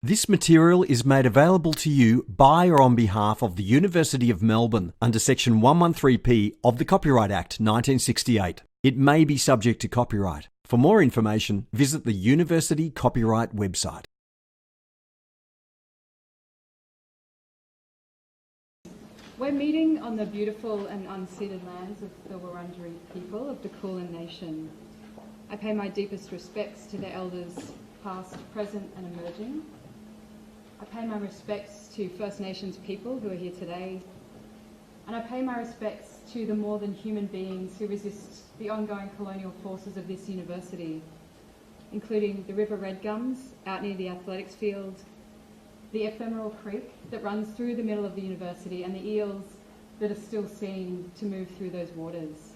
This material is made available to you by or on behalf of the University of Melbourne under Section 113P of the Copyright Act 1968. It may be subject to copyright. For more information, visit the University Copyright website. We're meeting on the beautiful and unceded lands of the Wurundjeri people of the Kulin Nation. I pay my deepest respects to the elders past, present and emerging. I pay my respects to First Nations people who are here today, and I pay my respects to the more than human beings who resist the ongoing colonial forces of this university, including the River Red Gums out near the athletics field, the ephemeral creek that runs through the middle of the university, and the eels that are still seen to move through those waters.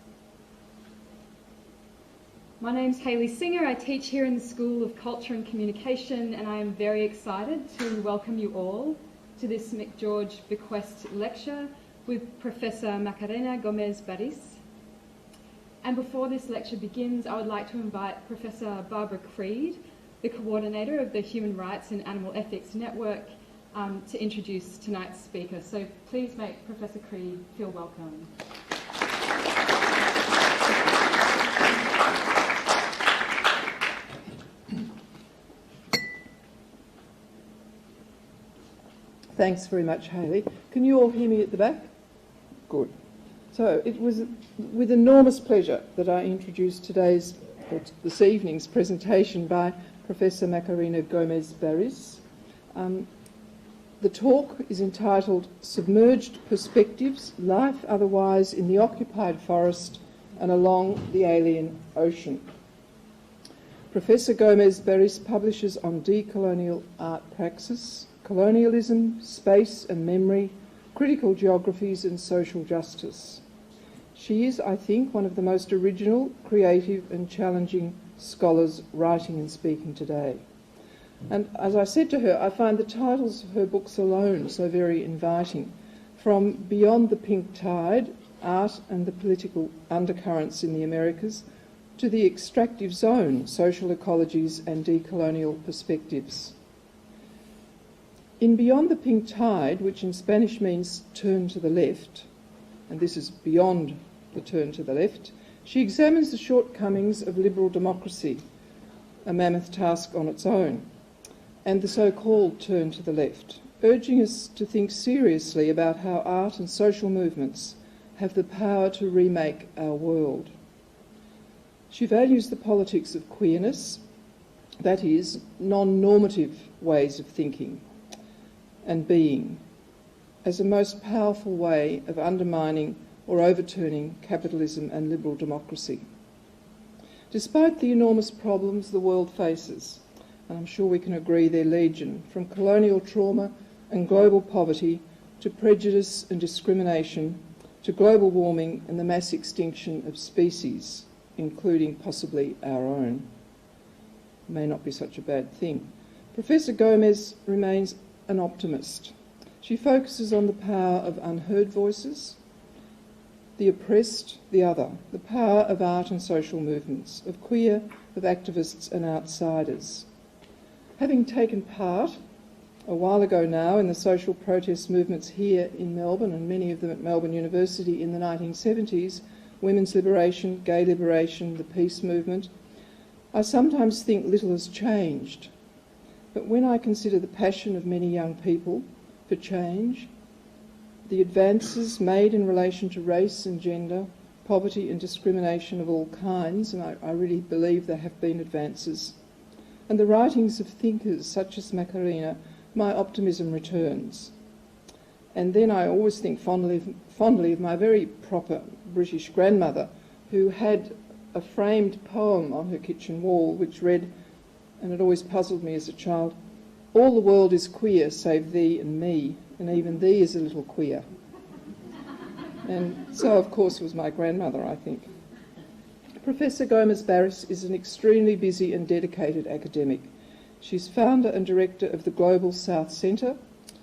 My name's Hayley Singer. I teach here in the School of Culture and Communication, and I am very excited to welcome you all to this McGeorge Bequest lecture with Professor Macarena Gomez-Barris. And before this lecture begins, I would like to invite Professor Barbara Creed, the coordinator of the Human Rights and Animal Ethics Network, to introduce tonight's speaker. So please make Professor Creed feel welcome. Thanks very much, Hayley. Can you all hear me at the back? Good. So it was with enormous pleasure that I introduced this evening's presentation by Professor Macarena Gomez-Barris. The talk is entitled Submerged Perspectives, Life Otherwise in the Occupied Forest and Along the Alien Ocean. Professor Gomez-Barris publishes on decolonial art praxis, colonialism, space and memory, critical geographies and social justice. She is, I think, one of the most original, creative and challenging scholars writing and speaking today. And as I said to her, I find the titles of her books alone so very inviting. From Beyond the Pink Tide, Art and the Political Undercurrents in the Americas, to the Extractive Zones, Social Ecologies and Decolonial Perspectives. In Beyond the Pink Tide, which in Spanish means turn to the left, and this is beyond the turn to the left, she examines the shortcomings of liberal democracy, a mammoth task on its own, and the so-called turn to the left, urging us to think seriously about how art and social movements have the power to remake our world. She values the politics of queerness, that is, non-normative ways of thinking and being, as a most powerful way of undermining or overturning capitalism and liberal democracy. Despite the enormous problems the world faces, and I'm sure we can agree they're legion, from colonial trauma and global poverty to prejudice and discrimination to global warming and the mass extinction of species, including possibly our own. May not be such a bad thing. Professor Gomez remains an optimist. She focuses on the power of unheard voices, the oppressed, the other, the power of art and social movements, of queer, of activists and outsiders. Having taken part a while ago now in the social protest movements here in Melbourne, and many of them at Melbourne University in the 1970s, women's liberation, gay liberation, the peace movement, I sometimes think little has changed. But when I consider the passion of many young people for change, the advances made in relation to race and gender, poverty and discrimination of all kinds, and I really believe there have been advances, and the writings of thinkers such as Macarena, my optimism returns. And then I always think fondly of my very proper British grandmother, who had a framed poem on her kitchen wall which read, and it always puzzled me as a child, "All the world is queer save thee and me, and even thee is a little queer." And so, of course, was my grandmother, I think. Professor Gomez-Barris is an extremely busy and dedicated academic. She's founder and director of the Global South Centre,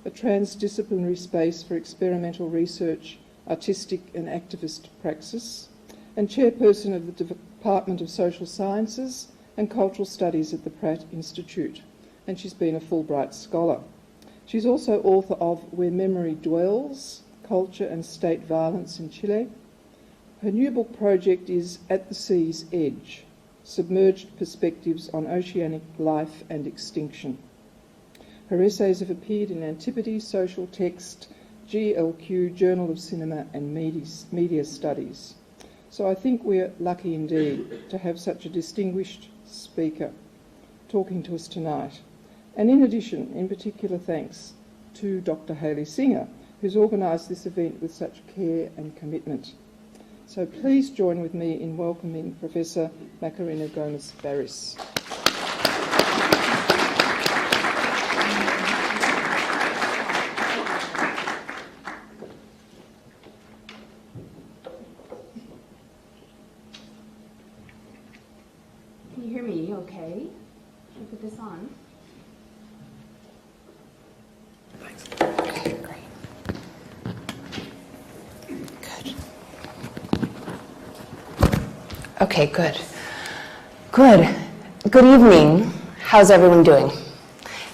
a transdisciplinary space for experimental research, artistic and activist praxis, and chairperson of the Department of Social Sciences and Cultural Studies at the Pratt Institute. and she's been a Fulbright scholar. She's also author of Where Memory Dwells, Culture and State Violence in Chile. Her new book project is At the Sea's Edge, Submerged Perspectives on Oceanic Life and Extinction. Her essays have appeared in Antipodes, Social Text, GLQ, Journal of Cinema and Media Studies. So I think we're lucky indeed to have such a distinguished speaker talking to us tonight. And in addition, in particular thanks to Dr. Hayley Singer, who's organised this event with such care and commitment. So please join with me in welcoming Professor Macarena Gomez-Barris. Can you hear me okay? Should I put this on? Thanks. Okay, great. Good. Okay, good. Good. Good evening. How's everyone doing?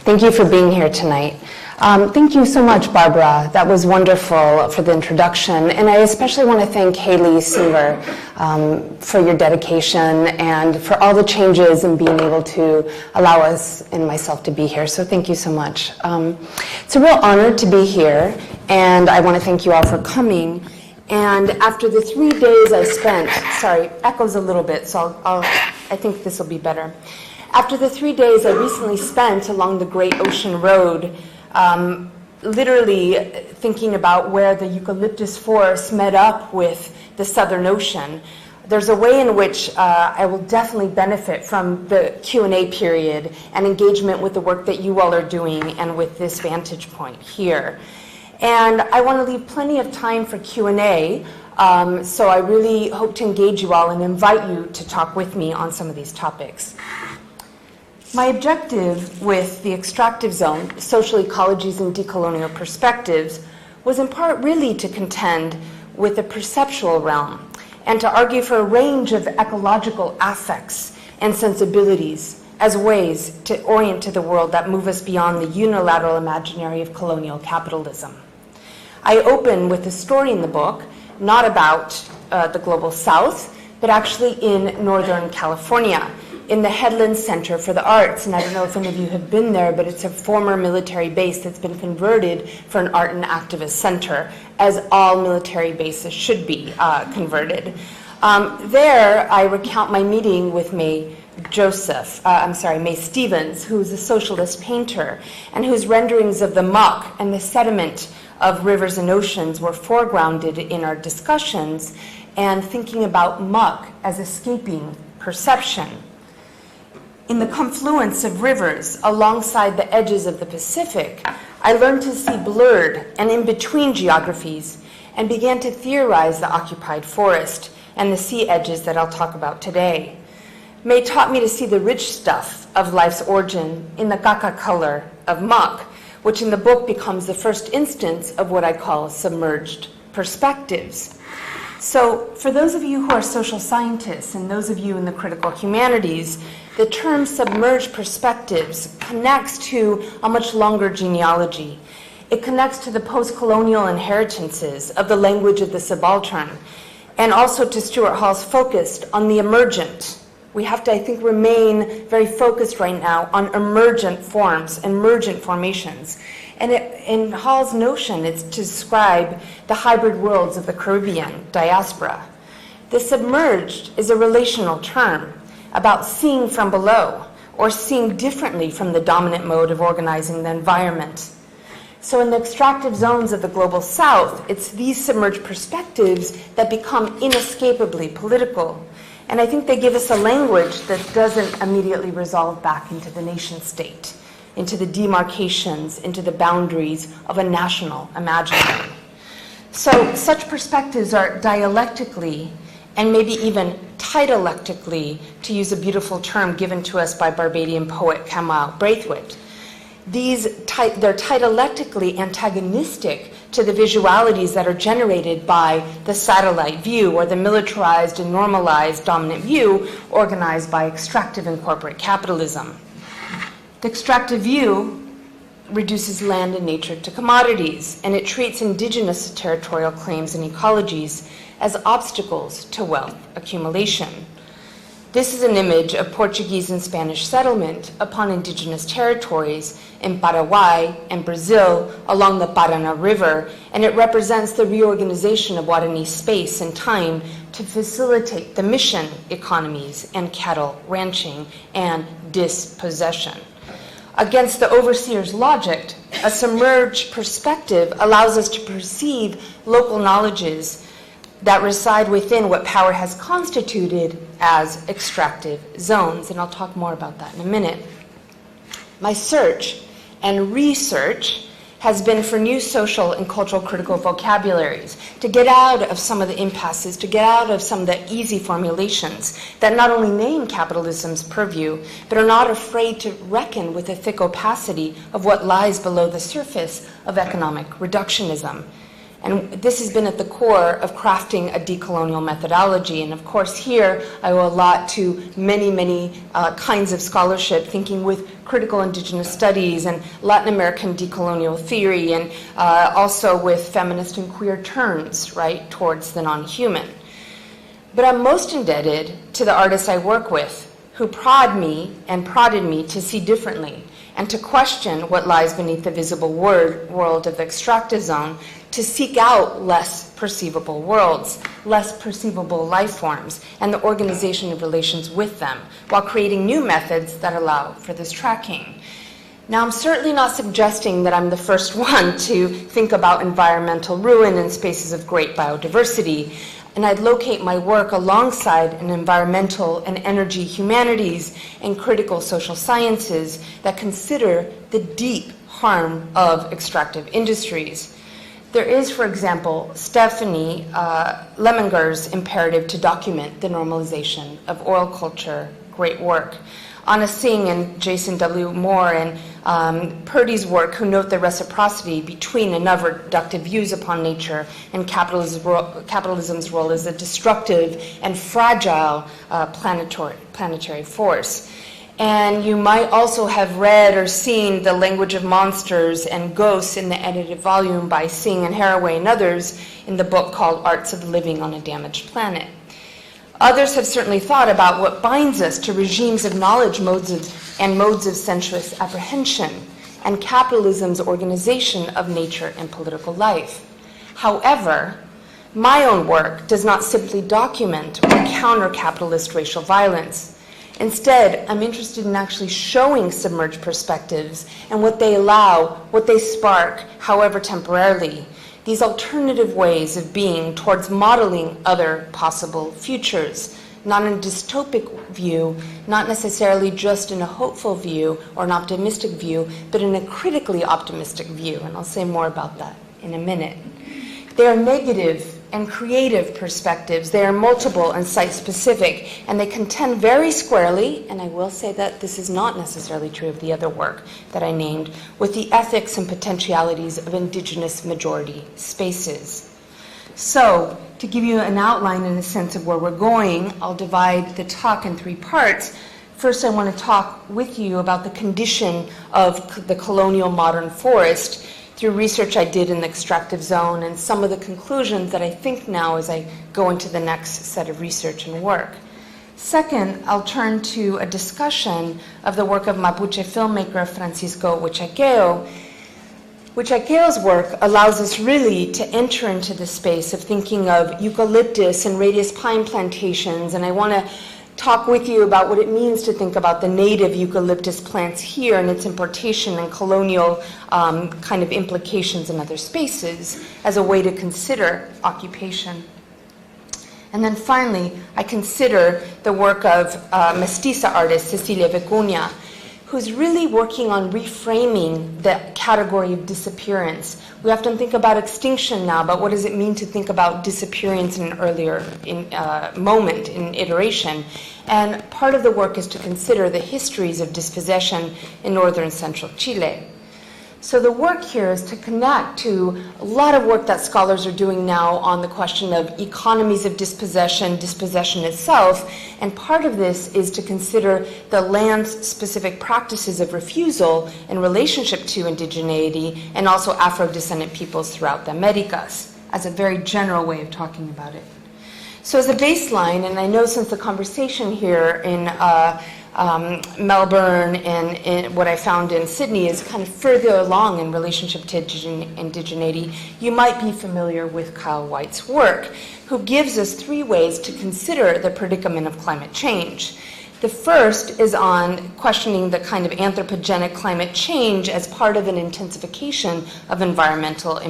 Thank you for being here tonight. Thank you so much, Barbara. That was wonderful for the introduction. And I especially want to thank Hayley Singer for your dedication and for all the changes and being able to allow us and myself to be here. So thank you so much. It's a real honor to be here, and I want to thank you all for coming. And after the 3 days I spent, sorry, echoes a little bit, so I think this will be better. After the 3 days I recently spent along the Great Ocean Road, literally thinking about where the eucalyptus forest met up with the Southern Ocean, there's a way in which I will definitely benefit from the Q&A period and engagement with the work that you all are doing and with this vantage point here. And I want to leave plenty of time for Q&A, so I really hope to engage you all and invite you to talk with me on some of these topics. My objective with the Extractive Zone, Social Ecologies and Decolonial Perspectives, was in part really to contend with the perceptual realm and to argue for a range of ecological affects and sensibilities as ways to orient to the world that move us beyond the unilateral imaginary of colonial capitalism. I open with a story in the book, not about the Global South, but actually in Northern California, in the Headland Center for the Arts. And I don't know if any of you have been there, but it's a former military base that's been converted for an art and activist center, as all military bases should be converted. There, I recount my meeting with May Stevens, who's a socialist painter, and whose renderings of the muck and the sediment of rivers and oceans were foregrounded in our discussions, and thinking about muck as escaping perception. In the confluence of rivers alongside the edges of the Pacific, I learned to see blurred and in-between geographies and began to theorize the occupied forest and the sea edges that I'll talk about today. May taught me to see the rich stuff of life's origin in the caca color of muck, which in the book becomes the first instance of what I call submerged perspectives. So for those of you who are social scientists and those of you in the critical humanities, the term submerged perspectives connects to a much longer genealogy. It connects to the post-colonial inheritances of the language of the subaltern, and also to Stuart Hall's focus on the emergent. We have to, I think, remain very focused right now on emergent forms, emergent formations. And in Hall's notion, it's to describe the hybrid worlds of the Caribbean diaspora. The submerged is a relational term about seeing from below or seeing differently from the dominant mode of organizing the environment. So in the extractive zones of the Global South, it's these submerged perspectives that become inescapably political. And I think they give us a language that doesn't immediately resolve back into the nation state, into the demarcations, into the boundaries of a national imaginary. So such perspectives are dialectically and maybe even tidialectically, to use a beautiful term given to us by Barbadian poet Kamal Braithwaite. They're tidialectically antagonistic to the visualities that are generated by the satellite view or the militarized and normalized dominant view organized by extractive and corporate capitalism. The extractive view reduces land and nature to commodities, and it treats indigenous territorial claims and ecologies as obstacles to wealth accumulation. This is an image of Portuguese and Spanish settlement upon indigenous territories in Paraguay and Brazil along the Macarena River, and it represents the reorganization of Guarani space and time to facilitate the mission economies and cattle ranching and dispossession. Against the overseer's logic, a submerged perspective allows us to perceive local knowledges that reside within what power has constituted as extractive zones, and I'll talk more about that in a minute. My search and research has been for new social and cultural critical vocabularies, to get out of some of the impasses, to get out of some of the easy formulations that not only name capitalism's purview, but are not afraid to reckon with the thick opacity of what lies below the surface of economic reductionism. And this has been at the core of crafting a decolonial methodology. And of course, here I owe a lot to many kinds of scholarship, thinking with critical indigenous studies and Latin American decolonial theory, and also with feminist and queer turns, right, towards the non-human. But I'm most indebted to the artists I work with, who prodded me to see differently and to question what lies beneath the visible world of the extractive zone, to seek out less perceivable worlds, less perceivable life forms, and the organization of relations with them, while creating new methods that allow for this tracking. Now, I'm certainly not suggesting that I'm the first one to think about environmental ruin in spaces of great biodiversity, and I'd locate my work alongside an environmental and energy humanities and critical social sciences that consider the deep harm of extractive industries. There is, for example, Stephanie Leminger's imperative to document the normalization of oil culture, great work. Anna Singh and Jason W. Moore and Purdy's work, who note the reciprocity between and of reductive views upon nature and capitalism's role as a destructive and fragile planetary force. And you might also have read or seen The Language of Monsters and Ghosts in the edited volume by Singh and Haraway and others in the book called Arts of Living on a Damaged Planet. Others have certainly thought about what binds us to regimes of knowledge, modes of sensuous apprehension, and capitalism's organization of nature and political life. However, my own work does not simply document or counter capitalist racial violence. Instead, I'm interested in actually showing submerged perspectives and what they allow, what they spark, however temporarily, these alternative ways of being towards modeling other possible futures, not in a dystopic view, not necessarily just in a hopeful view or an optimistic view, but in a critically optimistic view, and I'll say more about that in a minute. They are negative and creative perspectives. They are multiple and site-specific, and they contend very squarely, and I will say that this is not necessarily true of the other work that I named, with the ethics and potentialities of indigenous majority spaces. So, to give you an outline and a sense of where we're going, I'll divide the talk in three parts. First, I want to talk with you about the condition of the colonial modern forest through research I did in the extractive zone and some of the conclusions that I think now as I go into the next set of research and work. Second, I'll turn to a discussion of the work of Mapuche filmmaker Francisco Huichaqueo. Huichaqueo's work allows us really to enter into the space of thinking of eucalyptus and radius pine plantations, and I want to talk with you about what it means to think about the native eucalyptus plants here and its importation and colonial kind of implications in other spaces as a way to consider occupation. And then finally, I consider the work of mestiza artist Cecilia Vic Cunha, who's really working on reframing the category of disappearance. We often think about extinction now, but what does it mean to think about disappearance in an earlier moment, in iteration? And part of the work is to consider the histories of dispossession in northern central Chile. So the work here is to connect to a lot of work that scholars are doing now on the question of economies of dispossession, dispossession itself, and part of this is to consider the land-specific practices of refusal in relationship to indigeneity and also Afro-descendant peoples throughout the Americas, as a very general way of talking about it. So as a baseline, and I know since the conversation here in Melbourne and in what I found in Sydney is kind of further along in relationship to indigeneity, you might be familiar with Kyle White's work, who gives us 3 ways to consider the predicament of climate change. The first is on questioning the kind of anthropogenic climate change as part of an intensification of environmental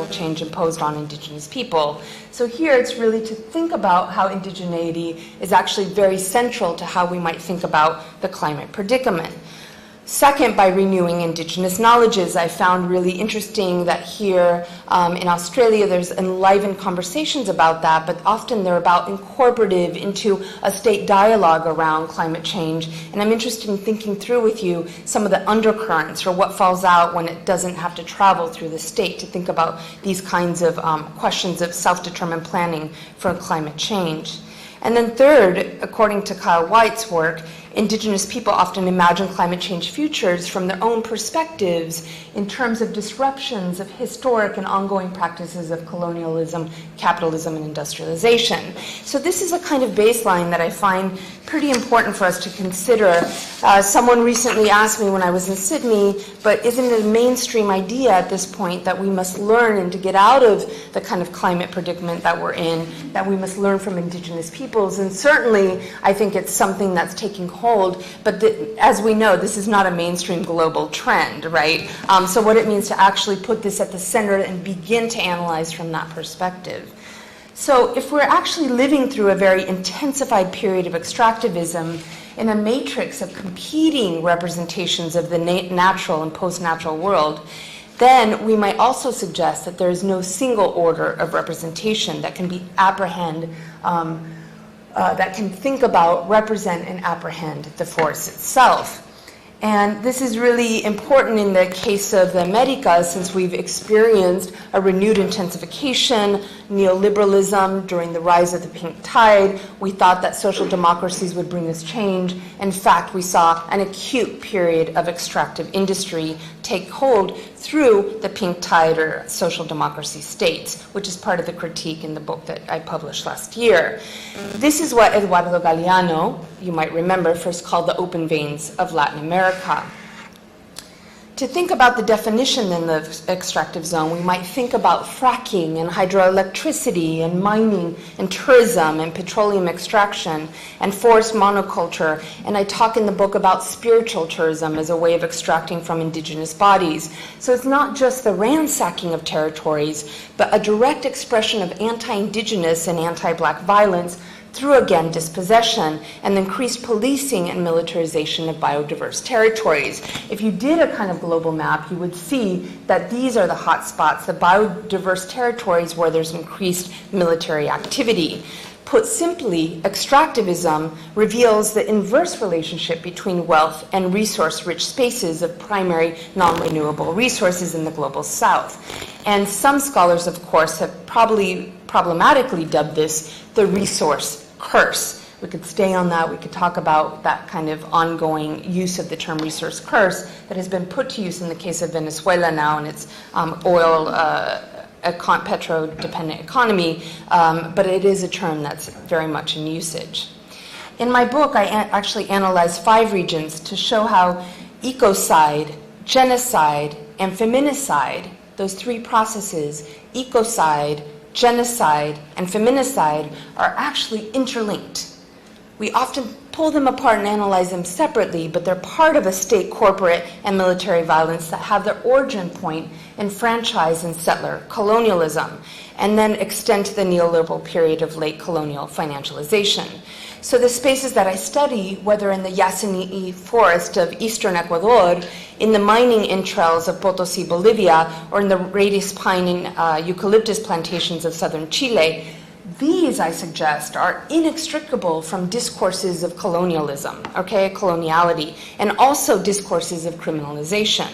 change imposed on Indigenous people. So here it's really to think about how indigeneity is actually very central to how we might think about the climate predicament. Second, by renewing Indigenous knowledges, I found really interesting that here in Australia there's enlivened conversations about that, but often they're about incorporative into a state dialogue around climate change. And I'm interested in thinking through with you some of the undercurrents or what falls out when it doesn't have to travel through the state to think about these kinds of questions of self-determined planning for climate change. And then third, according to Kyle White's work, Indigenous people often imagine climate change futures from their own perspectives in terms of disruptions of historic and ongoing practices of colonialism, capitalism, and industrialization. So this is a kind of baseline that I find pretty important for us to consider. Someone recently asked me when I was in Sydney, but isn't it a mainstream idea at this point that we must learn and to get out of the kind of climate predicament that we're in, that we must learn from Indigenous peoples? And certainly, I think it's something that's taking hold, but as we know, this is not a mainstream global trend, right? So what it means to actually put this at the center and begin to analyze from that perspective. So if we're actually living through a very intensified period of extractivism in a matrix of competing representations of the natural and post-natural world, then we might also suggest that there is no single order of representation that can be that can think about, represent, and apprehend the force itself. And this is really important in the case of the Americas, since we've experienced a renewed intensification, neoliberalism during the rise of the pink tide. We thought that social democracies would bring us change. In fact, we saw an acute period of extractive industry take hold through the pink tide or social democracy states, which is part of the critique in the book that I published last year. This is what Eduardo Galeano, you might remember, first called the open veins of Latin America. To think about the definition in the extractive zone, we might think about fracking and hydroelectricity and mining and tourism and petroleum extraction and forest monoculture. And I talk in the book about spiritual tourism as a way of extracting from indigenous bodies. So it's not just the ransacking of territories, but a direct expression of anti-indigenous and anti-black violence through, again, dispossession and the increased policing and militarization of biodiverse territories. If you did a kind of global map, you would see that these are the hot spots, the biodiverse territories where there's increased military activity. Put simply, extractivism reveals the inverse relationship between wealth and resource-rich spaces of primary non-renewable resources in the global south. And some scholars, of course, have probably problematically dubbed this the resource curse. We could stay on that. We could talk about that kind of ongoing use of the term resource curse that has been put to use in the case of Venezuela now and its oil petro-dependent economy, but it is a term that's very much in usage. In my book, I actually analyzed 5 regions to show how ecocide, genocide, and feminicide, those 3 processes, ecocide, genocide, and feminicide, are actually interlinked. We often pull them apart and analyze them separately, but they're part of a state, corporate, and military violence that have their origin point in franchise and settler colonialism, and then extend to the neoliberal period of late colonial financialization. So the spaces that I study, whether in the Yasuni forest of eastern Ecuador, in the mining entrails of Potosi, Bolivia, or in the radius pine and eucalyptus plantations of southern Chile, These, I suggest, are inextricable from discourses of colonialism, okay, coloniality, and also discourses of criminalization,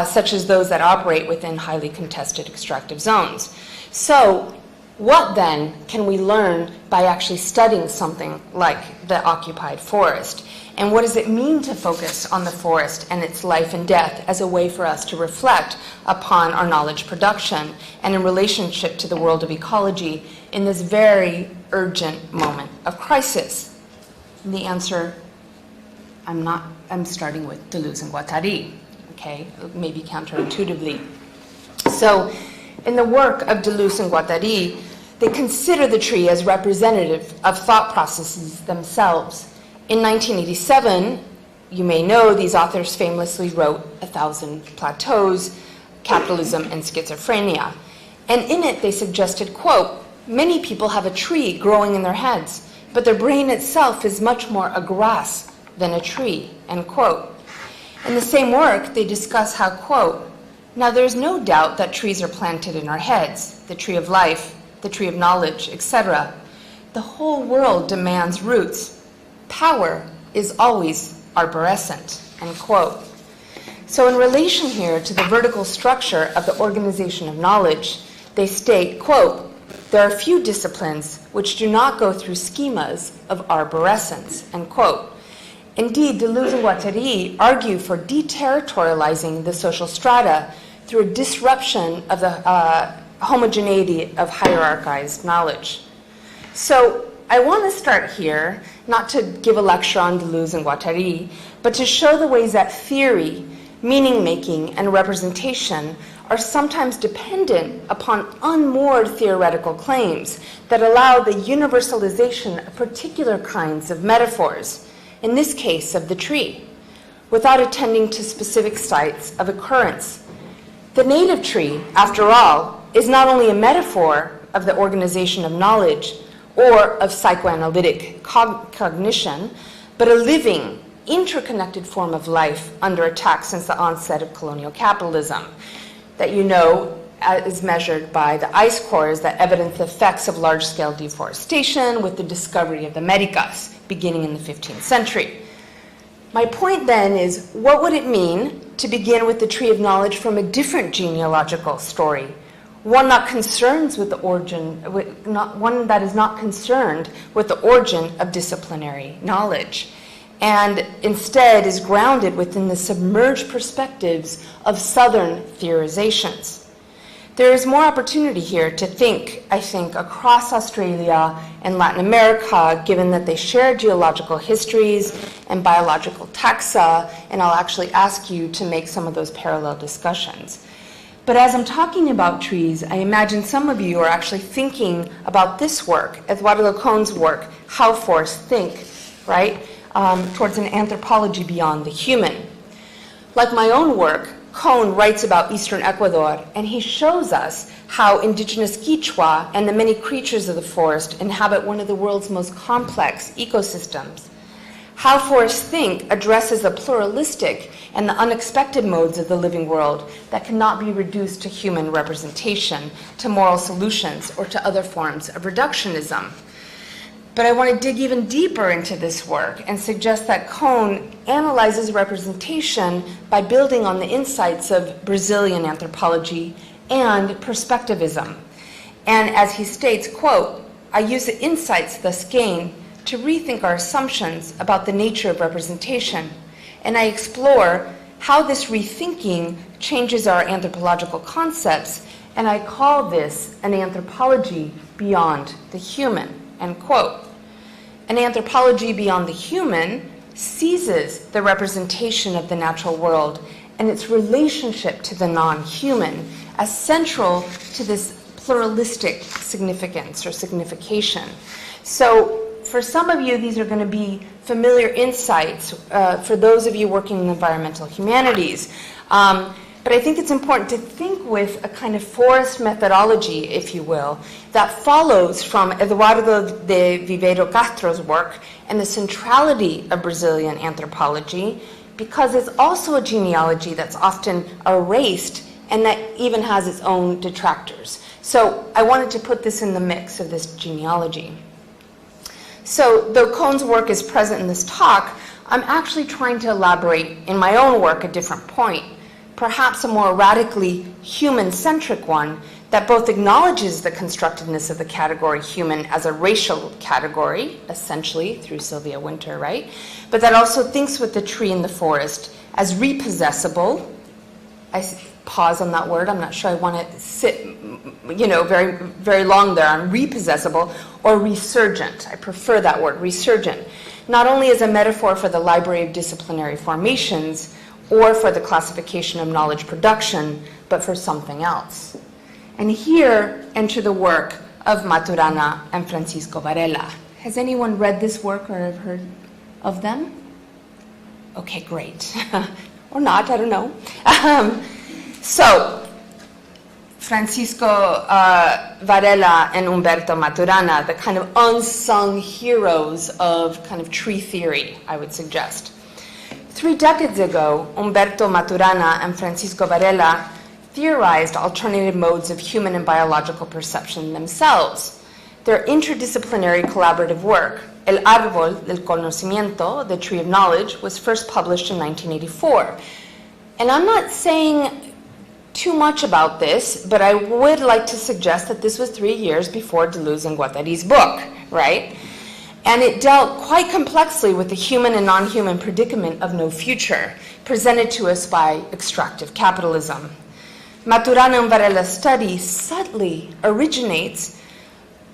such as those that operate within highly contested extractive zones. So, what then can we learn by actually studying something like the occupied forest? And what does it mean to focus on the forest and its life and death as a way for us to reflect upon our knowledge production and in relationship to the world of ecology in this very urgent moment of crisis? And the answer, I'm starting with Deleuze and Guattari, okay, maybe counterintuitively. So, in the work of Deleuze and Guattari, they consider the tree as representative of thought processes themselves. In 1987, you may know, these authors famously wrote 1,000 Plateaus, Capitalism and Schizophrenia. And in it, they suggested, quote, many people have a tree growing in their heads, but their brain itself is much more a grass than a tree, end quote. In the same work, they discuss how, quote, now there is no doubt that trees are planted in our heads, the tree of life, the tree of knowledge, etc. The whole world demands roots. Power is always arborescent, end quote. So in relation here to the vertical structure of the organization of knowledge, they state, quote, there are few disciplines which do not go through schemas of arborescence, end quote. Indeed, Deleuze and Guattari argue for deterritorializing the social strata through a disruption of the homogeneity of hierarchized knowledge. So I want to start here, not to give a lecture on Deleuze and Guattari, but to show the ways that theory, meaning-making, and representation are sometimes dependent upon unmoored theoretical claims that allow the universalization of particular kinds of metaphors, in this case of the tree, without attending to specific sites of occurrence. The native tree, after all, is not only a metaphor of the organization of knowledge or of psychoanalytic cognition, but a living, interconnected form of life under attack since the onset of colonial capitalism that you know is measured by the ice cores that evidence the effects of large-scale deforestation with the discovery of the Americas beginning in the 15th century. My point then is, what would it mean to begin with the tree of knowledge from a different genealogical story? One not concerned with the origin, one that is not concerned with the origin of disciplinary knowledge, and instead is grounded within the submerged perspectives of Southern theorizations. There is more opportunity here to think, I think, across Australia and Latin America, given that they share geological histories and biological taxa, and I'll actually ask you to make some of those parallel discussions. But as I'm talking about trees, I imagine some of you are actually thinking about this work, Eduardo Cohn's work, How Forests Think, right? Towards an anthropology beyond the human. Like my own work, Cohn writes about Eastern Ecuador, and he shows us how indigenous Quechua and the many creatures of the forest inhabit one of the world's most complex ecosystems. How Forests Think addresses the pluralistic and the unexpected modes of the living world that cannot be reduced to human representation, to moral solutions, or to other forms of reductionism. But I want to dig even deeper into this work and suggest that Cohn analyzes representation by building on the insights of Brazilian anthropology and perspectivism. And as he states, quote, I use the insights thus gained to rethink our assumptions about the nature of representation, and I explore how this rethinking changes our anthropological concepts, and I call this an anthropology beyond the human, end quote. An anthropology beyond the human seizes the representation of the natural world and its relationship to the non-human as central to this pluralistic significance or signification. So for some of you, these are going to be familiar insights for those of you working in environmental humanities. But I think it's important to think with a kind of forest methodology, if you will, that follows from Eduardo de Viveiro Castro's work and the centrality of Brazilian anthropology, because it's also a genealogy that's often erased and that even has its own detractors. So I wanted to put this in the mix of this genealogy. So though Cohn's work is present in this talk, I'm actually trying to elaborate in my own work a different point, perhaps a more radically human-centric one that both acknowledges the constructiveness of the category human as a racial category, essentially through Sylvia Wynter, right? But that also thinks with the tree in the forest as repossessable. I pause on that word. I'm not sure I want to sit, very, very long there on repossessable or resurgent. I prefer that word, resurgent. Not only as a metaphor for the library of disciplinary formations or for the classification of knowledge production, but for something else. And here enter the work of Maturana and Francisco Varela. Has anyone read this work or have heard of them? Okay, great. Or not, I don't know. So, Francisco Varela and Humberto Maturana, the kind of unsung heroes of kind of tree theory, I would suggest. 3 decades ago, Humberto Maturana and Francisco Varela theorized alternative modes of human and biological perception themselves. Their interdisciplinary collaborative work, El Árbol del Conocimiento, The Tree of Knowledge, was first published in 1984. And I'm not saying too much about this, but I would like to suggest that this was 3 years before Deleuze and Guattari's book, right? And it dealt quite complexly with the human and non-human predicament of no future, presented to us by extractive capitalism. Maturana and Varela's study subtly originates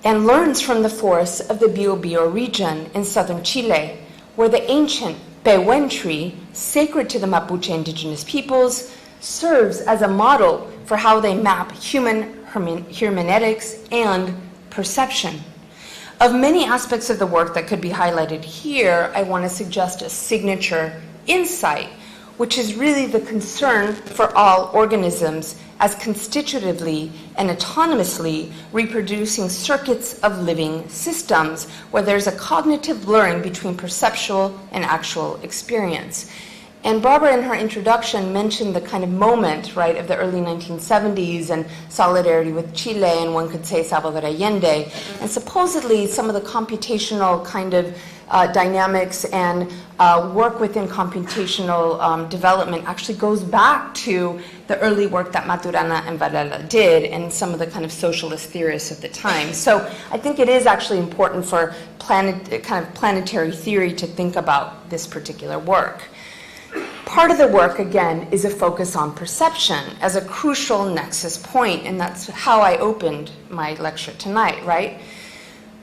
and learns from the forests of the Biobío region in southern Chile, where the ancient Pehuen tree, sacred to the Mapuche indigenous peoples, serves as a model for how they map human hermeneutics and perception. Of many aspects of the work that could be highlighted here, I want to suggest a signature insight, which is really the concern for all organisms as constitutively and autonomously reproducing circuits of living systems where there's a cognitive blurring between perceptual and actual experience. And Barbara, in her introduction, mentioned the kind of moment, right, of the early 1970s and solidarity with Chile, and one could say Salvador Allende. And supposedly some of the computational kind of dynamics and work within computational development actually goes back to the early work that Maturana and Varela did and some of the kind of socialist theorists of the time. So I think it is actually important for kind of planetary theory to think about this particular work. Part of the work, again, is a focus on perception as a crucial nexus point, and that's how I opened my lecture tonight, right?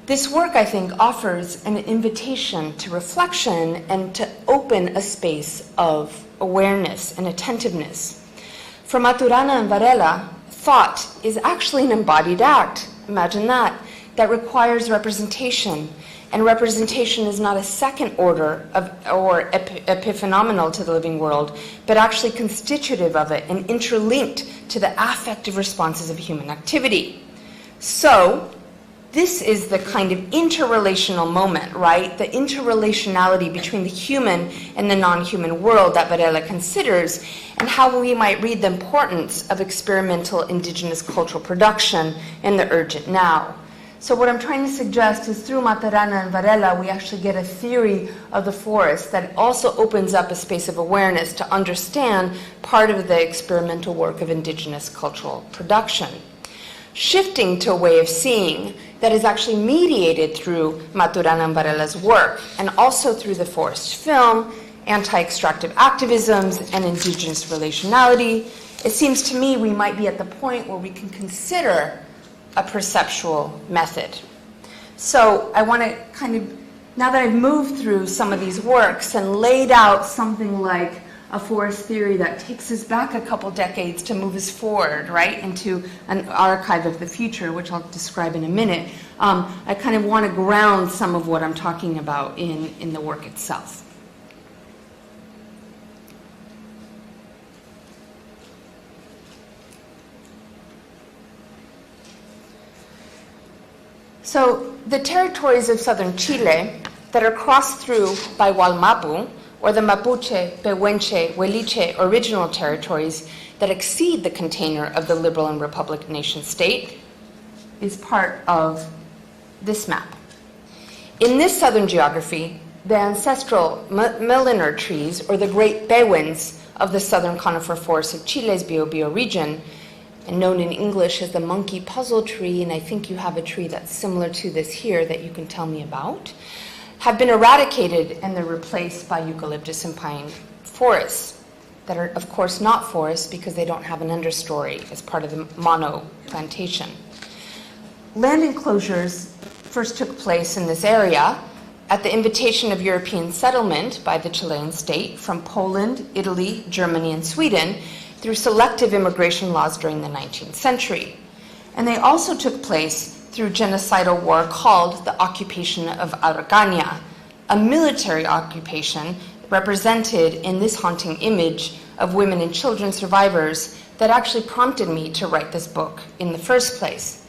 This work, I think, offers an invitation to reflection and to open a space of awareness and attentiveness. For Maturana and Varela, thought is actually an embodied act, imagine that requires representation. And representation is not a second order or epiphenomenal to the living world, but actually constitutive of it and interlinked to the affective responses of human activity. So this is the kind of interrelational moment, right? The interrelationality between the human and the non-human world that Varela considers, and how we might read the importance of experimental indigenous cultural production in the urgent now. So what I'm trying to suggest is through Maturana and Varela, we actually get a theory of the forest that also opens up a space of awareness to understand part of the experimental work of indigenous cultural production. Shifting to a way of seeing that is actually mediated through Maturana and Varela's work, and also through the forest film, anti-extractive activisms, and indigenous relationality, it seems to me we might be at the point where we can consider a perceptual method. So I want to kind of, now that I've moved through some of these works and laid out something like a forest theory that takes us back a couple decades to move us forward, right, into an archive of the future, which I'll describe in a minute, I kind of want to ground some of what I'm talking about in the work itself. So the territories of southern Chile that are crossed through by Wallmapu, or the Mapuche, Pehuenche, Huiliche original territories that exceed the container of the liberal and republic nation state, is part of this map. In this southern geography, the ancestral milliner trees, or the great pewens of the southern conifer forests of Chile's Biobío region, and known in English as the monkey puzzle tree, and I think you have a tree that's similar to this here that you can tell me about, have been eradicated and they're replaced by eucalyptus and pine forests that are, of course, not forests because they don't have an understory as part of the mono plantation. Land enclosures first took place in this area at the invitation of European settlement by the Chilean state from Poland, Italy, Germany, and Sweden through selective immigration laws during the 19th century. And they also took place through genocidal war called the occupation of Araucania, a military occupation represented in this haunting image of women and children survivors that actually prompted me to write this book in the first place.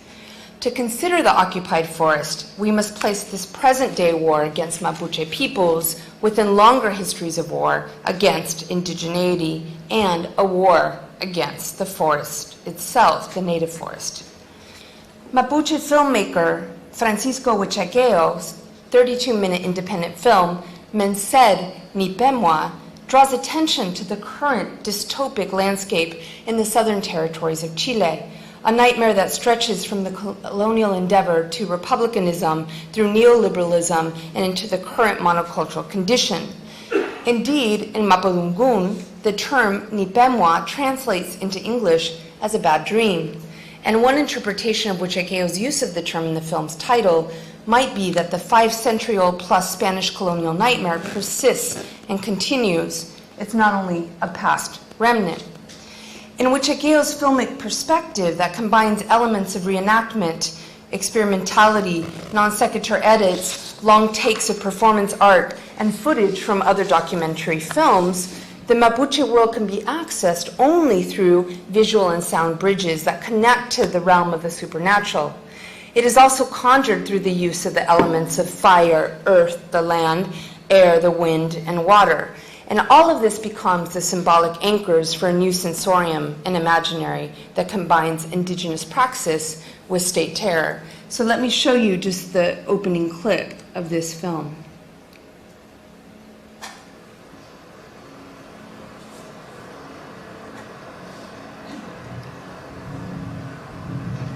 To consider the occupied forest, we must place this present-day war against Mapuche peoples within longer histories of war against indigeneity and a war against the forest itself, the native forest. Mapuche filmmaker Francisco Huichaqueo's 32-minute independent film, Mensed Ni Pemwa, draws attention to the current dystopic landscape in the southern territories of Chile, a nightmare that stretches from the colonial endeavor to republicanism through neoliberalism and into the current monocultural condition. Indeed, in Mapudungun, the term Nipemwa translates into English as a bad dream. And one interpretation of Huichaqueo's use of the term in the film's title might be that the 5-century-old plus Spanish colonial nightmare persists and continues. It's not only a past remnant. In Huichaqueo's filmic perspective that combines elements of reenactment, experimentality, non sequitur edits, long takes of performance art, and footage from other documentary films, the Mapuche world can be accessed only through visual and sound bridges that connect to the realm of the supernatural. It is also conjured through the use of the elements of fire, earth, the land, air, the wind, and water. And all of this becomes the symbolic anchors for a new sensorium and imaginary that combines indigenous praxis with state terror. So let me show you just the opening clip of this film.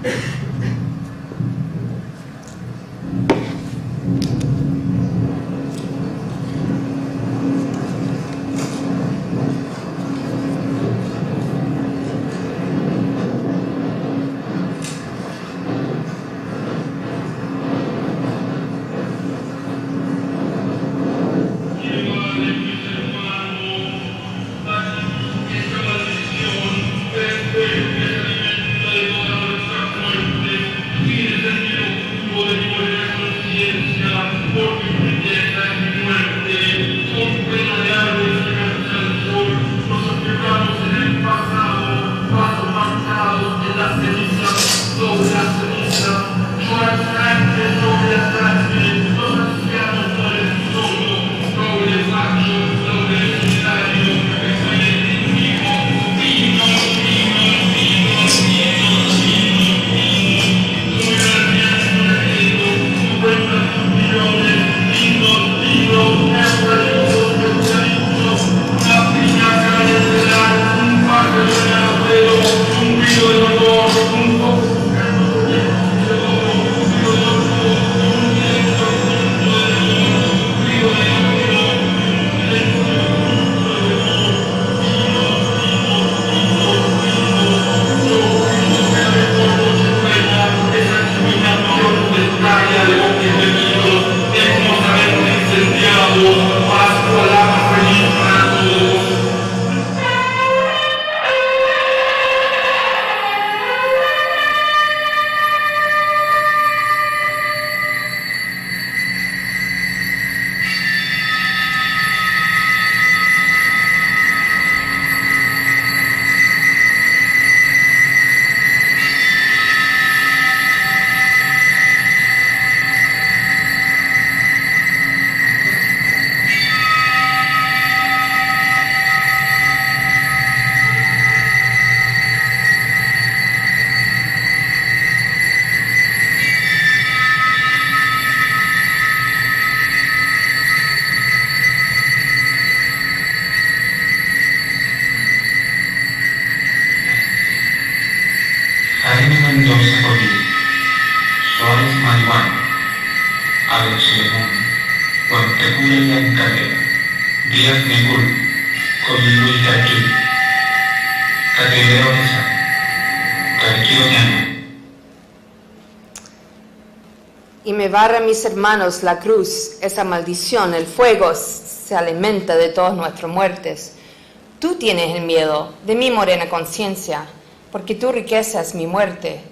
Thank you. observably, suaves marihuana, adoxiemon, guantecura y ancadera, días negul, colilo y carquil, catedero esa, carquio. Y me barra mis hermanos la cruz, esa maldición, el fuego se alimenta de todas nuestras muertes. Tú tienes el miedo de mi morena conciencia, porque tu riqueza es mi muerte.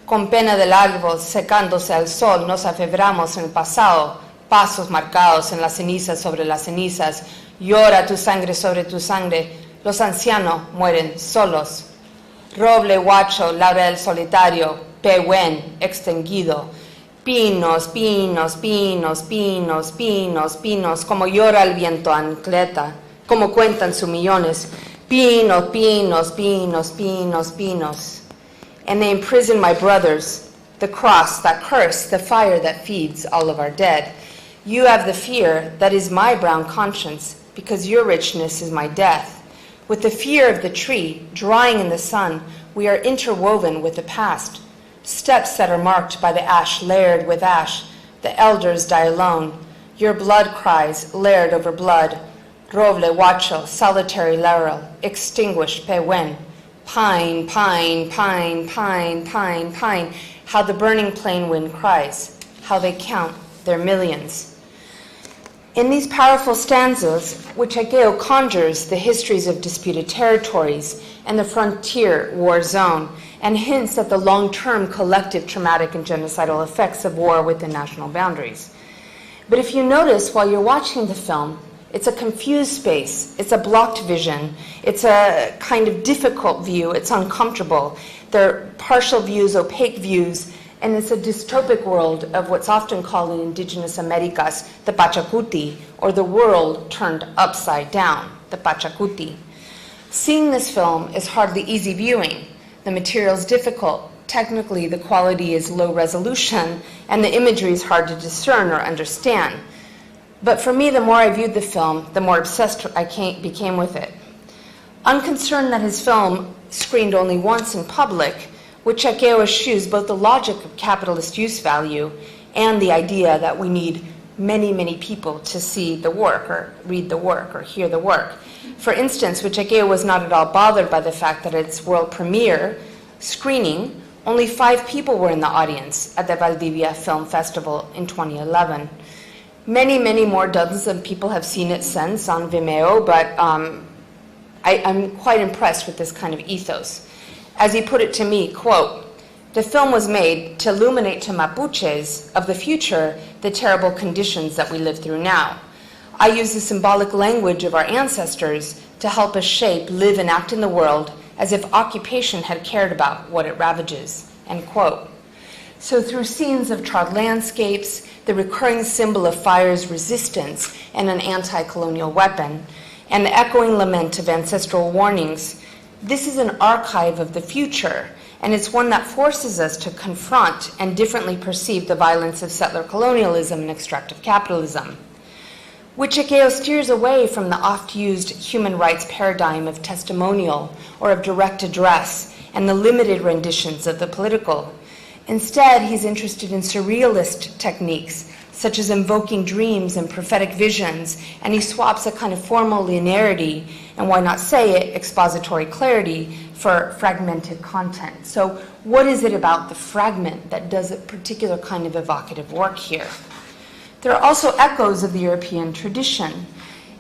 Con pena del árbol secándose al sol nos afebramos en el pasado, pasos marcados en las cenizas sobre las cenizas. Llora tu sangre sobre tu sangre, los ancianos mueren solos. Roble, huacho, laurel solitario, pehuen, extinguido. Pinos, pinos, pinos, pinos, pinos, pinos, como llora el viento ancleta, como cuentan sus millones. Pinos, pinos, pinos, pinos, pinos. And they imprison my brothers, the cross, that curse, the fire that feeds all of our dead. You have the fear that is my brown conscience, because your richness is my death. With the fear of the tree, drying in the sun, we are interwoven with the past. Steps that are marked by the ash layered with ash, the elders die alone. Your blood cries, layered over blood. Roble, huacho, solitary laurel, extinguished pehuen. Pine, pine, pine, pine, pine, pine. How the burning plain wind cries, how they count their millions. In these powerful stanzas, Huichakeo conjures the histories of disputed territories and the frontier war zone, and hints at the long-term collective traumatic and genocidal effects of war within national boundaries. But if you notice while you're watching the film, it's a confused space, it's a blocked vision, it's a kind of difficult view, it's uncomfortable. There are partial views, opaque views, and it's a dystopic world of what's often called in indigenous Americas the Pachacuti, or the world turned upside down, the Pachacuti. Seeing this film is hardly easy viewing. The material is difficult. Technically, the quality is low resolution, and the imagery is hard to discern or understand. But for me, the more I viewed the film, the more obsessed I became with it. Unconcerned that his film screened only once in public, Huichakeo eschews both the logic of capitalist use value and the idea that we need many, many people to see the work, or read the work, or hear the work. For instance, Huichakeo was not at all bothered by the fact that at its world premiere screening, only 5 people were in the audience at the Valdivia Film Festival in 2011. Many, many more dozens of people have seen it since on Vimeo, but I'm quite impressed with this kind of ethos. As he put it to me, quote, "The film was made to illuminate to Mapuches of the future the terrible conditions that we live through now. I use the symbolic language of our ancestors to help us shape, live, and act in the world as if occupation had cared about what it ravages," end quote. So through scenes of charred landscapes, the recurring symbol of fire's resistance and an anti-colonial weapon, and the echoing lament of ancestral warnings, this is an archive of the future, and it's one that forces us to confront and differently perceive the violence of settler colonialism and extractive capitalism. Huichakeo steers away from the oft-used human rights paradigm of testimonial or of direct address and the limited renditions of the political. Instead, he's interested in surrealist techniques, such as invoking dreams and prophetic visions, and he swaps a kind of formal linearity, and why not say it, expository clarity, for fragmented content. So what is it about the fragment that does a particular kind of evocative work here? There are also echoes of the European tradition,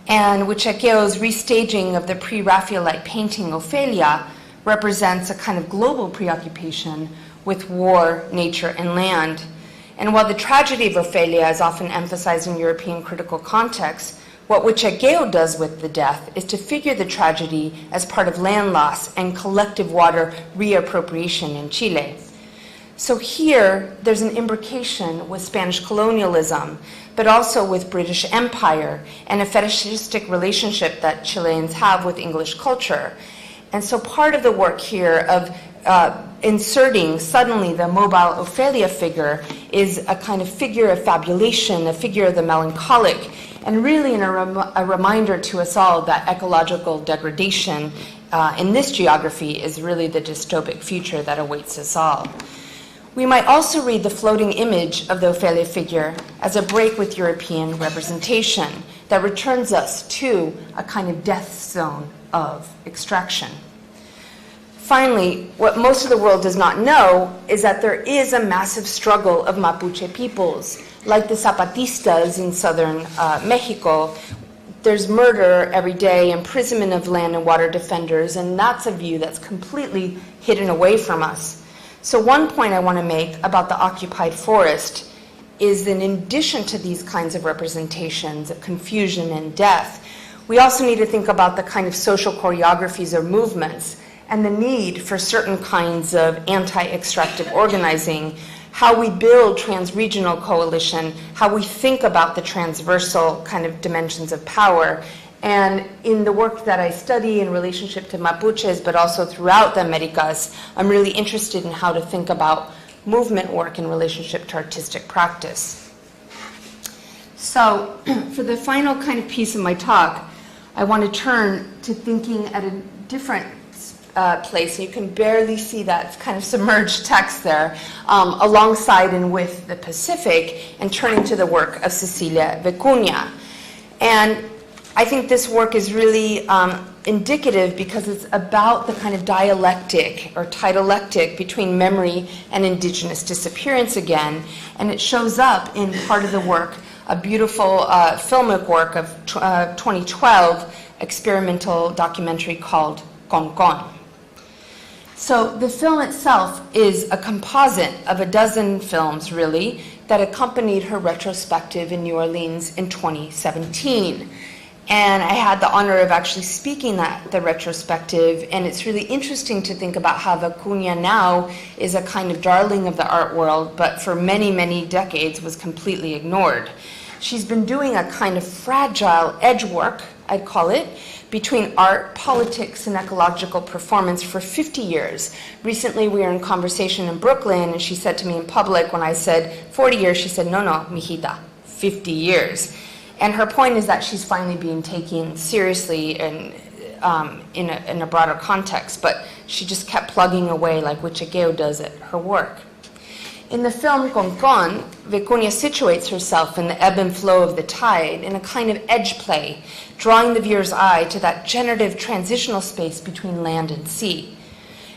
and Huichakeo's restaging of the pre-Raphaelite painting Ophelia represents a kind of global preoccupation with war, nature, and land. And while the tragedy of Ophelia is often emphasized in European critical contexts, what Huichakeo does with the death is to figure the tragedy as part of land loss and collective water reappropriation in Chile. So here, there's an imbrication with Spanish colonialism, but also with British Empire and a fetishistic relationship that Chileans have with English culture. And so part of the work here of inserting suddenly the mobile Ophelia figure is a kind of figure of fabulation, a figure of the melancholic, and really a reminder to us all that ecological degradation in this geography is really the dystopic future that awaits us all. We might also read the floating image of the Ophelia figure as a break with European representation that returns us to a kind of death zone of extraction. Finally, what most of the world does not know is that there is a massive struggle of Mapuche peoples. Like the Zapatistas in southern Mexico, there's murder every day, imprisonment of land and water defenders, and that's a view that's completely hidden away from us. So one point I want to make about the occupied forest is that in addition to these kinds of representations of confusion and death, we also need to think about the kind of social choreographies or movements and the need for certain kinds of anti-extractive organizing, how we build trans-regional coalition, how we think about the transversal kind of dimensions of power. And in the work that I study in relationship to Mapuches, but also throughout the Americas, I'm really interested in how to think about movement work in relationship to artistic practice. So for the final kind of piece of my talk, I want to turn to thinking at a different place. You can barely see that kind of submerged text there, alongside and with the Pacific, and turning to the work of Cecilia Vic Cunha. And I think this work is really indicative because it's about the kind of dialectic or tidalectic between memory and indigenous disappearance again, and it shows up in part of the work, a beautiful filmic work of 2012 experimental documentary called Con Con. So the film itself is a composite of a dozen films, really, that accompanied her retrospective in New Orleans in 2017. And I had the honor of actually speaking at the retrospective, and it's really interesting to think about how Vic Cunha now is a kind of darling of the art world, but for many, many decades was completely ignored. She's been doing a kind of fragile edge work, I'd call it, between art, politics, and ecological performance for 50 years. Recently, we were in conversation in Brooklyn, and she said to me in public, when I said 40 years, she said, no, mijita, 50 years. And her point is that she's finally being taken seriously and in a broader context, but she just kept plugging away like Wichageo does at her work. In the film Con Con, Vic Cunha situates herself in the ebb and flow of the tide in a kind of edge play, drawing the viewer's eye to that generative transitional space between land and sea.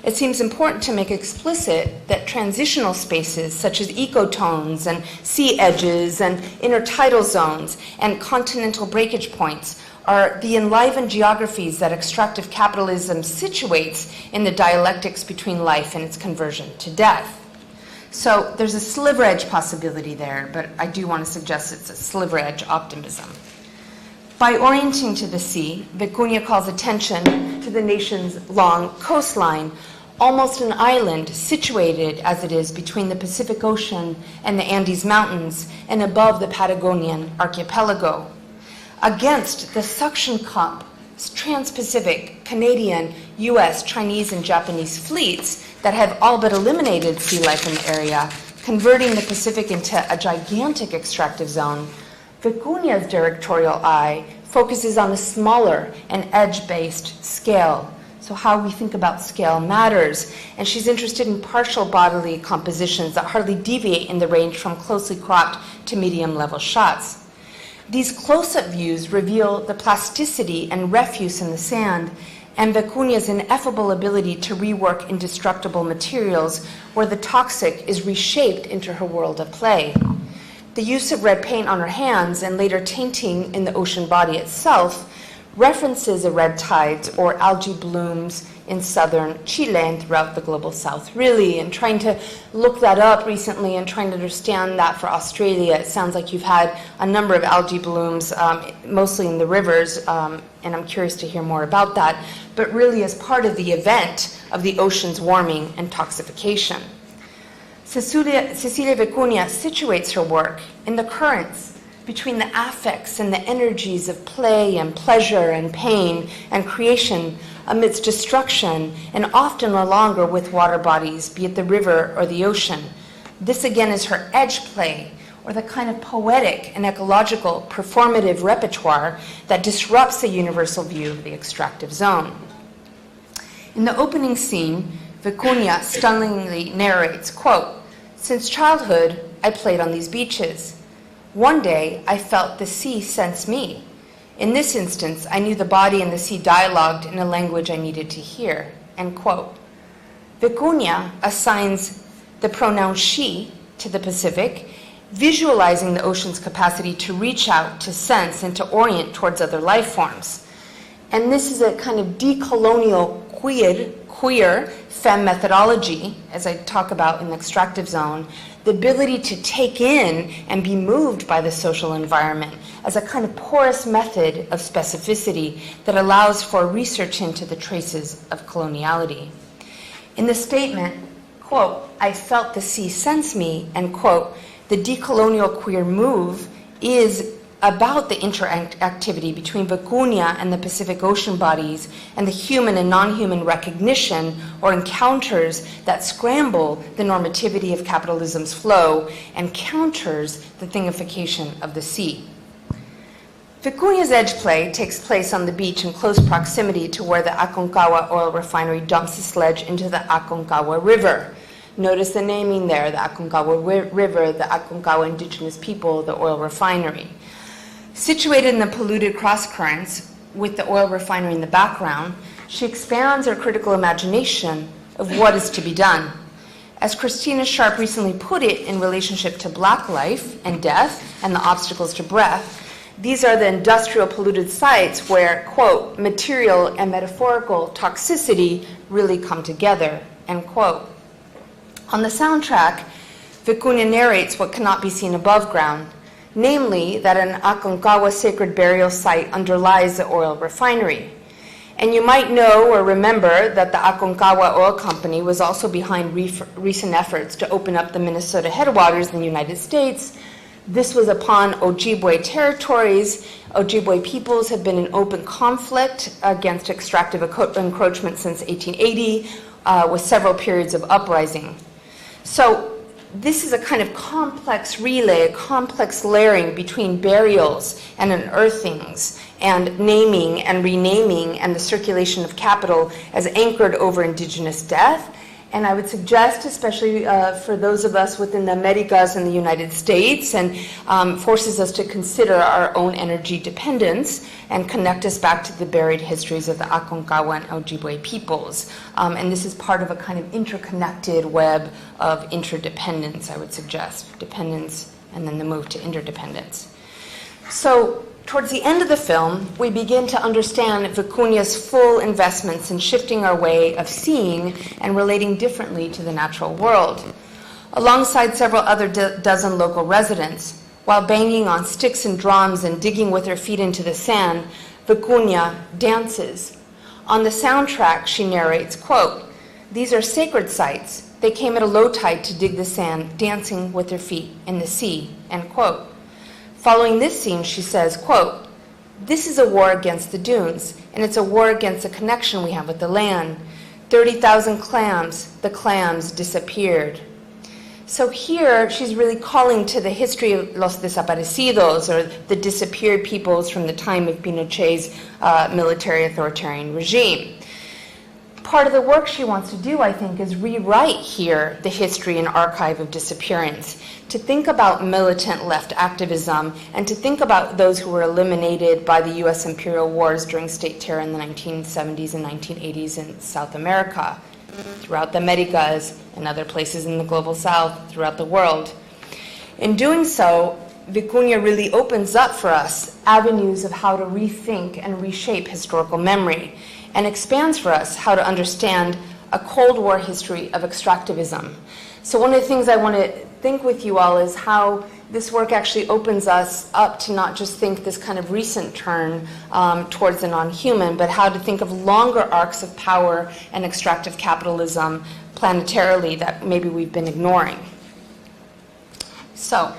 It seems important to make explicit that transitional spaces such as ecotones and sea edges and intertidal zones and continental breakage points are the enlivened geographies that extractive capitalism situates in the dialectics between life and its conversion to death. So there's a sliver edge possibility there, but I do want to suggest it's a sliver edge optimism. By orienting to the sea, Vic Cunha calls attention to the nation's long coastline, almost an island situated as it is between the Pacific Ocean and the Andes Mountains and above the Patagonian archipelago. Against the suction cup, trans-Pacific, Canadian, US, Chinese, and Japanese fleets that have all but eliminated sea life in the area, converting the Pacific into a gigantic extractive zone, Vic Cunha's directorial eye focuses on a smaller and edge-based scale. So how we think about scale matters, and she's interested in partial bodily compositions that hardly deviate in the range from closely cropped to medium-level shots. These close-up views reveal the plasticity and refuse in the sand, and Vic Cunha's ineffable ability to rework indestructible materials where the toxic is reshaped into her world of play. The use of red paint on her hands and later tainting in the ocean body itself references the red tides or algae blooms in southern Chile and throughout the global south, really. And trying to look that up recently and trying to understand that for Australia, it sounds like you've had a number of algae blooms, mostly in the rivers, and I'm curious to hear more about that, but really as part of the event of the ocean's warming and toxification. Cecilia Vic Cunha situates her work in the currents between the affects and the energies of play and pleasure and pain and creation amidst destruction, and often no longer with water bodies, be it the river or the ocean. This again is her edge play, or the kind of poetic and ecological performative repertoire that disrupts the universal view of the extractive zone. In the opening scene, Vic Cunha stunningly narrates, quote, Since childhood, I played on these beaches. One day, I felt the sea sense me. In this instance, I knew the body and the sea dialogued in a language I needed to hear." End quote. Vic Cunha assigns the pronoun she to the Pacific, visualizing the ocean's capacity to reach out, to sense, and to orient towards other life forms. And this is a kind of decolonial queer femme methodology, as I talk about in the extractive zone, the ability to take in and be moved by the social environment as a kind of porous method of specificity that allows for research into the traces of coloniality. In the statement, quote, "I felt the sea sense me," end quote, the decolonial queer move is about the interactivity between Vic Cunha and the Pacific Ocean bodies and the human and non-human recognition or encounters that scramble the normativity of capitalism's flow and counters the thingification of the sea. Vic Cunha's edge play takes place on the beach in close proximity to where the Aconcagua oil refinery dumps the sledge into the Aconcagua River. Notice the naming there, the Aconcagua River, the Aconcagua indigenous people, the oil refinery. Situated in the polluted cross-currents with the oil refinery in the background, she expands her critical imagination of what is to be done. As Christina Sharp recently put it in relationship to Black life and death and the obstacles to breath, these are the industrial polluted sites where, quote, "material and metaphorical toxicity really come together," end quote. On the soundtrack, Vic Cunha narrates what cannot be seen above ground, namely that an Aconcagua sacred burial site underlies the oil refinery. And you might know or remember that the Aconcagua Oil Company was also behind recent efforts to open up the Minnesota headwaters in the United States. This was upon Ojibwe territories. Ojibwe peoples have been in open conflict against extractive encroachment since 1880, with several periods of uprising. So this is a kind of complex relay, a complex layering between burials and unearthings and naming and renaming and the circulation of capital as anchored over indigenous death. And I would suggest, especially for those of us within the Americas and the United States, and forces us to consider our own energy dependence and connect us back to the buried histories of the Aconcagua and Ojibwe peoples. And this is part of a kind of interconnected web of interdependence, I would suggest. Dependence and then the move to interdependence. So towards the end of the film, we begin to understand Vic Cunha's full investments in shifting our way of seeing and relating differently to the natural world. Alongside several other dozen local residents, while banging on sticks and drums and digging with her feet into the sand, Vic Cunha dances. On the soundtrack, she narrates, quote, "These are sacred sites. They came at a low tide to dig the sand, dancing with their feet in the sea," end quote. Following this scene, she says, quote, "This is a war against the dunes, and it's a war against the connection we have with the land. 30,000 clams, the clams disappeared." So here, she's really calling to the history of los desaparecidos, or the disappeared peoples from the time of Pinochet's military authoritarian regime. Part of the work she wants to do, I think, is rewrite here the history and archive of disappearance, to think about militant left activism, and to think about those who were eliminated by the U.S. imperial wars during state terror in the 1970s and 1980s in South America, throughout the Americas, and other places in the global South, throughout the world. In doing so, Vic Cunha really opens up for us avenues of how to rethink and reshape historical memory, and expands for us how to understand a Cold War history of extractivism. So one of the things I want to think with you all is how this work actually opens us up to not just think this kind of recent turn towards the non-human, but how to think of longer arcs of power and extractive capitalism planetarily that maybe we've been ignoring. So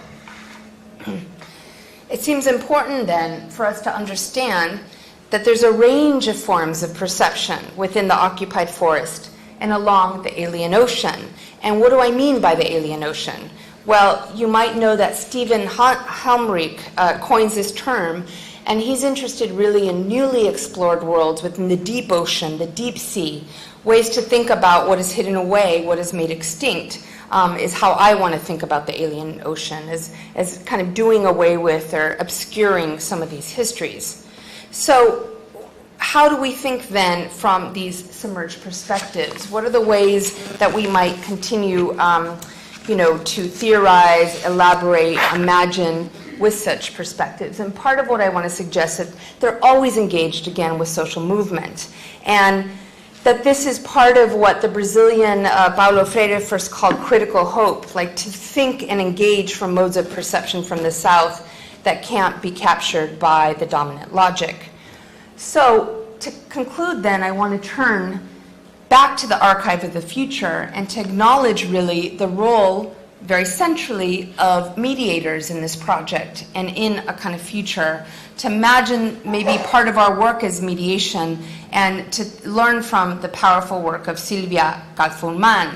it seems important then for us to understand that there's a range of forms of perception within the occupied forest and along the alien ocean. And what do I mean by the alien ocean? Well, you might know that Stephen Helmrich coins this term, and he's interested really in newly explored worlds within the deep ocean, the deep sea, ways to think about what is hidden away, what is made extinct, is how I want to think about the alien ocean, as kind of doing away with or obscuring some of these histories. So how do we think then from these submerged perspectives? What are the ways that we might continue to theorize, elaborate, imagine with such perspectives? And part of what I want to suggest is that they're always engaged again with social movement, and that this is part of what the Brazilian Paulo Freire first called critical hope, like to think and engage from modes of perception from the South that can't be captured by the dominant logic. So to conclude then, I want to turn back to the archive of the future and to acknowledge really the role, very centrally, of mediators in this project and in a kind of future, to imagine maybe part of our work as mediation and to learn from the powerful work of Silvia Calfuman.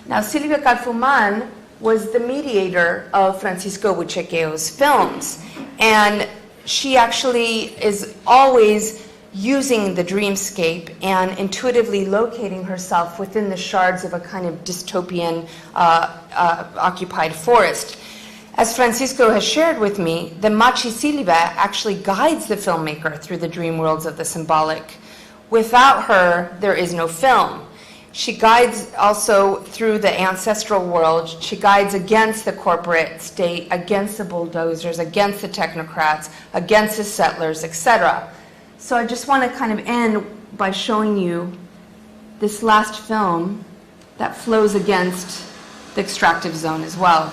Now, Silvia Calfuman was the mediator of Francisco Buchequeo's films, and she actually is always using the dreamscape and intuitively locating herself within the shards of a kind of dystopian occupied forest. As Francisco has shared with me, the Machi Silva actually guides the filmmaker through the dream worlds of the symbolic. Without her, there is no film. She guides also through the ancestral world. She guides against the corporate state, against the bulldozers, against the technocrats, against the settlers, etc. So I just want to kind of end by showing you this last film that flows against the extractive zone as well.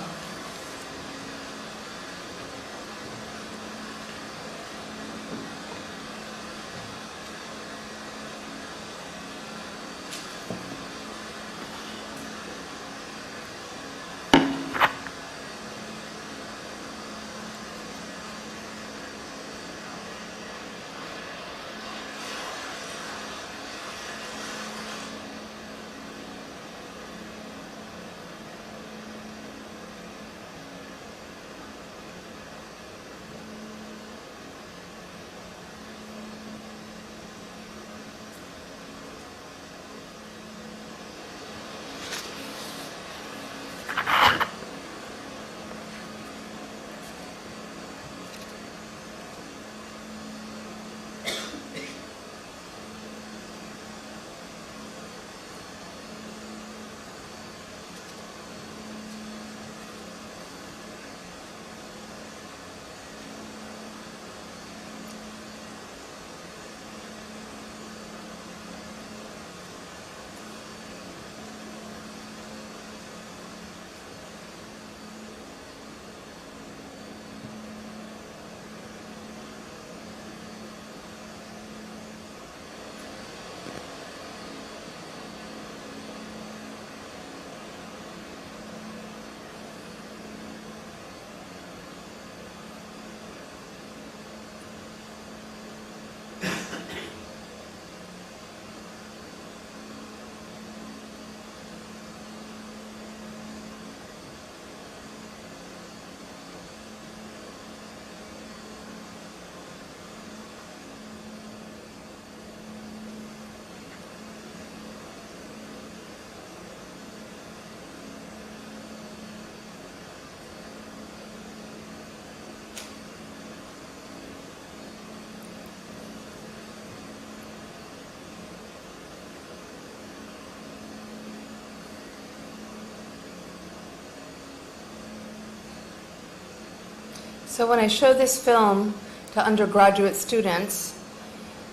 So when I show this film to undergraduate students,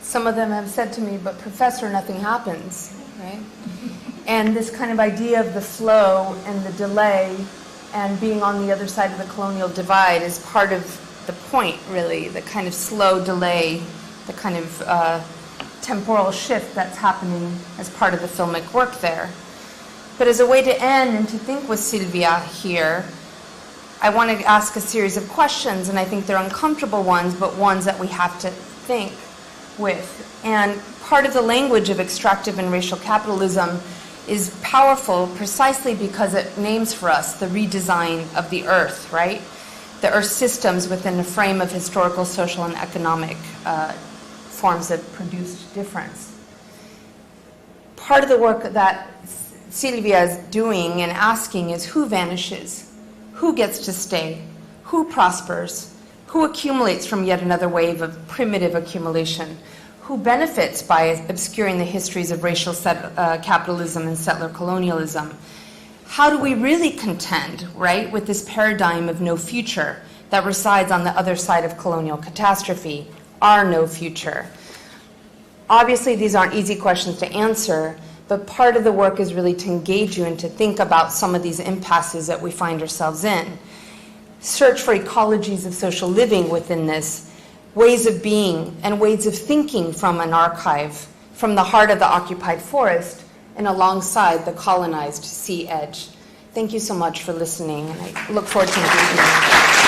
some of them have said to me, but professor, nothing happens, right? And this kind of idea of the flow and the delay and being on the other side of the colonial divide is part of the point, really, the kind of slow delay, the kind of temporal shift that's happening as part of the filmic work there. But as a way to end and to think with Silvia here, I want to ask a series of questions, and I think they're uncomfortable ones, but ones that we have to think with. And part of the language of extractive and racial capitalism is powerful precisely because it names for us the redesign of the earth, right? The earth systems within a frame of historical, social, and economic forms that produced difference. Part of the work that Silvia is doing and asking is who vanishes? Who gets to stay? Who prospers? Who accumulates from yet another wave of primitive accumulation? Who benefits by obscuring the histories of racial capitalism and settler colonialism? How do we really contend, right, with this paradigm of no future that resides on the other side of colonial catastrophe, our no future? Obviously, these aren't easy questions to answer, but part of the work is really to engage you and to think about some of these impasses that we find ourselves in. Search for ecologies of social living within this, ways of being and ways of thinking from an archive, from the heart of the occupied forest and alongside the colonized sea edge. Thank you so much for listening, and I look forward to engaging you.